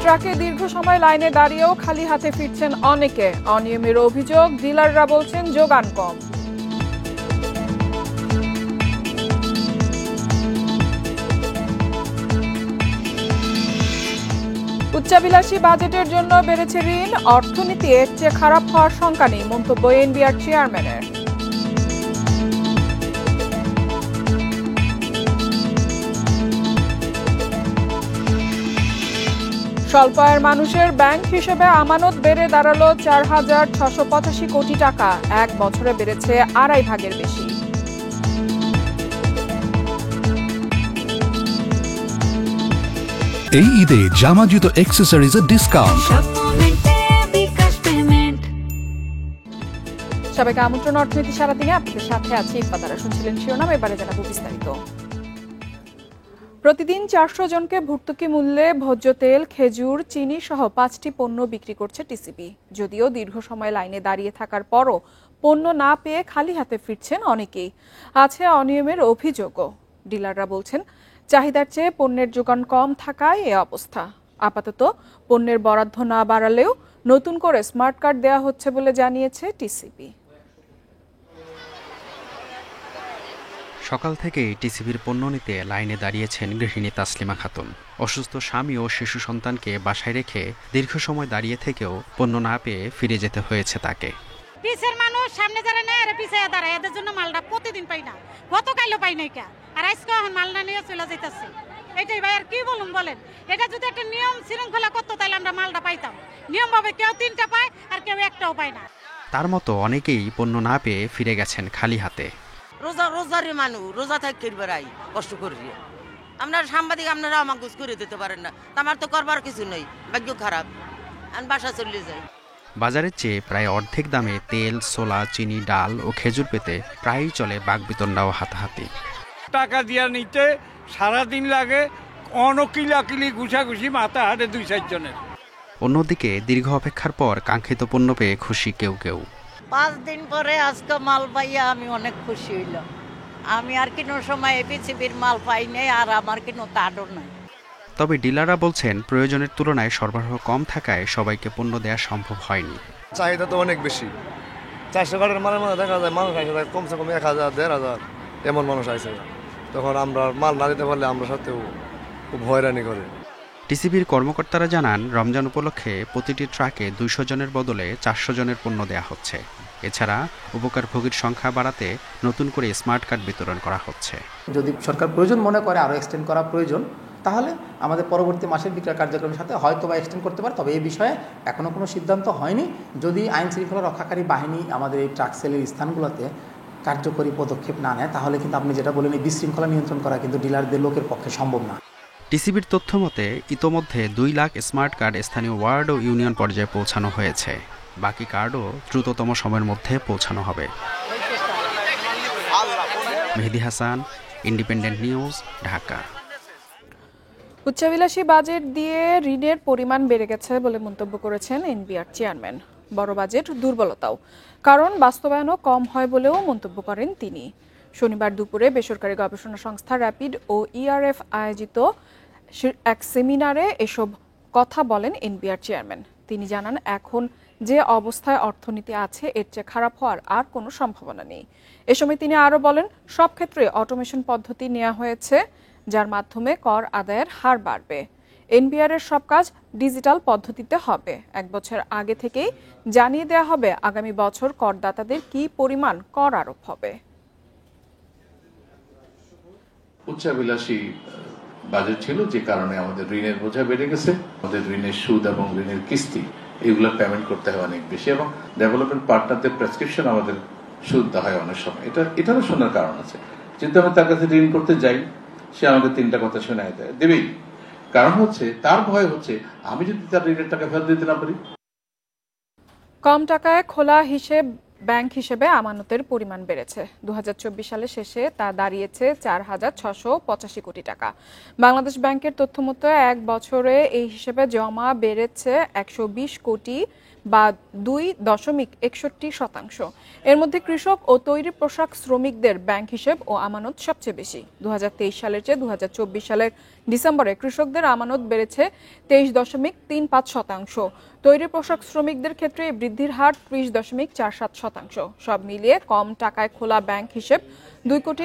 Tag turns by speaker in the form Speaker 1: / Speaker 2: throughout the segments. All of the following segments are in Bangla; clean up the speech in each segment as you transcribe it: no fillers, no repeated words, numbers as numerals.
Speaker 1: ট্রাকে দীর্ঘ সময় লাইনে দাঁড়িয়েও খালি হাতে ফিরছেন অনেকে। অনিয়মের অভিযোগ, ডিলাররা বলছেন যোগান কম। উচ্চাভিলাষী বাজেটের জন্য বেড়েছে ঋণ, অর্থনীতি এর চেয়ে খারাপ হওয়ার শঙ্কা নেই, মন্তব্য এনবিআর চেয়ারম্যানের। স্বল্প আয়ের মানুষের ব্যাংক হিসেবে আমানত বেড়ে দাঁড়ালো 4,685 কোটি টাকা, এক বছরে বেড়েছে 2.5 ভাগের বেশি।
Speaker 2: এই ঈদে জামা জুতো অ্যাক্সেসরিজের ডিসকাউন্ট।
Speaker 1: সবাইকে আমন্ত্রণ অর্থনীতি সারাদিনে, আপনাদের সাথে আছি ইফাতারা। শুনছিলেন শিরোনাম, এবারে জানাবো বিস্তারিত। প্রতিদিন 400 জনকে ভর্তুকি মূল্যে ভোজ্য তেল, খেজুর, চিনি সহ 5টি পণ্য বিক্রি করছে টিসিবি। যদিও দীর্ঘ সময় লাইনে দাঁড়িয়ে থাকার পরও পণ্য না পেয়ে খালি হাতে ফিরছেন অনেকেই। আছে অনিয়মের অভিযোগও। ডিলাররা বলছেন চাহিদার চেয়ে পণ্যের যোগান কম থাকায় এ অবস্থা। আপাতত পণ্যের বরাদ্দ না বাড়ালেও নতুন করে স্মার্ট কার্ড দেওয়া হচ্ছে বলে জানিয়েছে টিসিবি।
Speaker 3: সকাল থেকেই টিসিবির পণ্য নিতে লাইনে দাঁড়িয়েছেন গৃহিণী তাসলিমা খাতুন। অসুস্থ স্বামী ও শিশু সন্তানকে বাসায় রেখে দীর্ঘ সময় দাঁড়িয়ে থেকেও পণ্য না পেয়ে ফিরে যেতে হয়েছে তাকে।
Speaker 4: পিছের মানুষ সামনে যারা নেয় আর পিছে দাঁড়ায়, এদের জন্য মালটা প্রতিদিন পাই না, গতকালও পাই নাই কা, আর আজকে এখন মালটা নিয়ে চলে যাইতেছে। এটাই ভাই, আর কি বলুন বলেন, এটা যদি একটা নিয়ম শৃঙ্খলা করতো তাহলে আমরা মালটা পাইতাম। নিয়ম ভাবে কেউ 3টা পায় আর কেউ 1টাও পায় না।
Speaker 3: তার মতো অনেকেই পণ্য না পেয়ে ফিরে গেছেন খালি হাতে।
Speaker 5: রোজারি মানুষ রোজা থাকি বেড়াই কষ্ট করি, আপনার সাংবাদিক আপনারা আমাকে করে দিতে পারেন না, আমার তো করবার কিছু নেই, ভাগ্য খারাপ, আমি বাসা চলে যাই।
Speaker 3: বাজারের চেয়ে প্রায় অর্ধেক দামে তেল, ছোলা, চিনি, ডাল ও খেজুর পেতে প্রায়ই চলে বাগবিতণ্ডা ও হাতাহাতি।
Speaker 6: টাকা দিয়া নিতে সারাদিন লাগে, অনকিলাকিলি ঘুষাঘুষি মাথা হাতে 2-4 জনের।
Speaker 3: অন্যদিকে দীর্ঘ অপেক্ষার পর কাঙ্ক্ষিত পণ্য পেয়ে খুশি কেউ কেউ।
Speaker 7: 5 দিন পরে আজকে মাল পাইয়া আমি অনেক খুশি হইলাম। আমি আর কোনো সময় এপিসিবির মাল পাই নাই, আর আমার কোনো কার্ডও নাই।
Speaker 3: তবে ডিলাররা বলছেন প্রয়োজনের তুলনায় সরবরাহ কম থাকায় সবাইকে পণ্য দেওয়া সম্ভব হয়নি।
Speaker 8: চাহিদা তো অনেক বেশি, 400 কার্ডের মালের মধ্যে দেখা যায় মানুষ আসে কমসে কম 1000-1500 এমন মানুষ আসে। তখন আমরা মাল না দিতে পারলে আমরা সাথেও খুব হয়রানি করে।
Speaker 3: টিসিবির কর্মকর্তারা জানান রমজান উপলক্ষে প্রতিটি ট্রাকে 200 জনের বদলে 400 জনের পণ্য দেওয়া হচ্ছে। এছাড়া উপকারভোগীর সংখ্যা বাড়াতে নতুন করে স্মার্ট কার্ড বিতরণ করা হচ্ছে।
Speaker 9: যদি সরকার প্রয়োজন মনে করে আরও এক্সটেন্ড করা প্রয়োজন, তাহলে আমাদের পরবর্তী মাসের বিক্রয় কার্যক্রমের সাথে হয়তো বা এক্সটেন্ড করতে পারে। তবে এই বিষয়ে এখনও কোনো সিদ্ধান্ত হয়নি। যদি আইন শৃঙ্খলা রক্ষাকারী বাহিনী আমাদের এই ট্রাক সেলের স্থানগুলোতে কার্যকরী পদক্ষেপ না নেয়, তাহলে কিন্তু আপনি যেটা বলেন এই বিশৃঙ্খলা নিয়ন্ত্রণ করা কিন্তু ডিলারদের লোকের পক্ষে সম্ভব না।
Speaker 3: টিসিবির তথ্য মতে ইতোমধ্যে 2 লাখ স্মার্ট কার্ড স্থানীয় ওয়ার্ড ও ইউনিয়ন পর্যায়ে পৌঁছানো হয়েছে। বাকি কার্ডও দ্রুততম সময়ের মধ্যে পৌঁছানো হবে। Mehedi Hasan, independent news, Dhaka.
Speaker 1: উচ্চাভিলাষী বাজেট দিয়ে ঋণের পরিমাণ বেড়ে গেছে বলে মন্তব্য করেছেন এনবিআর চেয়ারম্যান। বড় বাজেট দুর্বলতাও, কারণ বাস্তবায়নও কম হয় বলেও মন্তব্য করেন তিনি। শনিবার দুপুরে বেসরকারি গবেষণা সংস্থা র্যাপিড ও ইআরএফ আয়োজিত এক সেমিনারে এসব কথা বলেন এনবিআর চেয়ারম্যান। তিনি জানান এখন যে অবস্থায় অর্থনীতি আছে এর চেয়ে খারাপ হওয়ার আর কোনো সম্ভাবনা নেই। এ সময় তিনি আরও বলেন সব ক্ষেত্রে অটোমেশন পদ্ধতি নেওয়া হয়েছে, যার মাধ্যমে কর আদায়ের হার বাড়বে। এনবিআর এর সব কাজ ডিজিটাল পদ্ধতিতে হবে। 1 বছর আগে থেকেই জানিয়ে দেওয়া হবে আগামী বছর করদাতাদের কি পরিমাণ কর আরোপ হবে।
Speaker 10: উচ্চাভিলাষী বাজেট ছিল, যে কারণে আমাদের ঋণের বোঝা বেড়ে গেছে। আমাদের ঋণের সুদ এবং ঋণের কিস্তি এগুলো পেমেন্ট করতে হয় অনেক বেশি, এবং ডেভেলপমেন্ট পার্টনারদের প্রেসক্রিপশন আমাদের সুদ দেওয়া হয় অনেক সময়। এটারও শোনার কারণ আছে। যেহেতু আমি তার কাছে ঋণ করতে যাই, সে আমাকে 3টা কথা শোনায় দেবেই। কারণ হচ্ছে তার ভয় হচ্ছে আমি যদি তার ঋণের টাকা ফেরত দিতে না পারি।
Speaker 1: কম টাকায় খোলা ব্যাংক হিসেবে আমানতের পরিমাণ বেড়েছে। 2024 সালের শেষে তা দাঁড়িয়েছে 4,685 কোটি টাকা। বাংলাদেশ ব্যাংকের তথ্য মতো 1 বছরে এই হিসেবে জমা বেড়েছে 120 কোটি বা 2.61%। এর মধ্যে কৃষক ও তৈরি পোশাক শ্রমিকদের ব্যাংক হিসেব ও আমানত সবচেয়ে বেশি। 2023 সালের চেয়ে 2024 সালের ডিসেম্বরে কৃষকদের আমানত বেড়েছে 23.35%। তৈরি পোশাক শ্রমিকদের ক্ষেত্রে এই বৃদ্ধির হার 30.47%। সব মিলিয়ে কম টাকায় খোলা ব্যাংক হিসেব 2.81 কোটি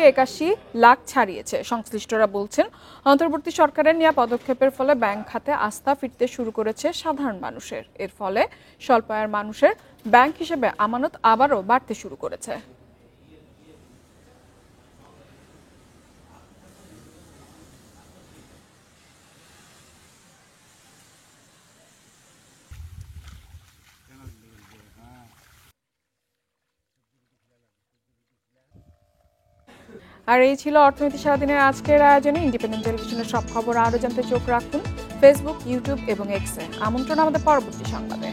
Speaker 1: ছাড়িয়েছে। সংশ্লিষ্টরা বলছেন, অন্তর্বর্তী সরকারের নেওয়া পদক্ষেপের ফলে ব্যাংক খাতে আস্থা ফিরতে শুরু করেছে সাধারণ মানুষের। এর ফলে স্বল্প আয়ের মানুষের ব্যাংক হিসেবে আমানত আবারও বাড়তে শুরু করেছে। আর এই ছিল অর্থনীতি সারাদিনের আজকের আয়োজনে। ইন্ডিপেন্ডেন্ট টেলিভিশনের সব খবর আরও জানতে চোখ রাখুন ফেসবুক, ইউটিউব এবং এক্সে। আমন্ত্রণ আমাদের পরবর্তী সংবাদে।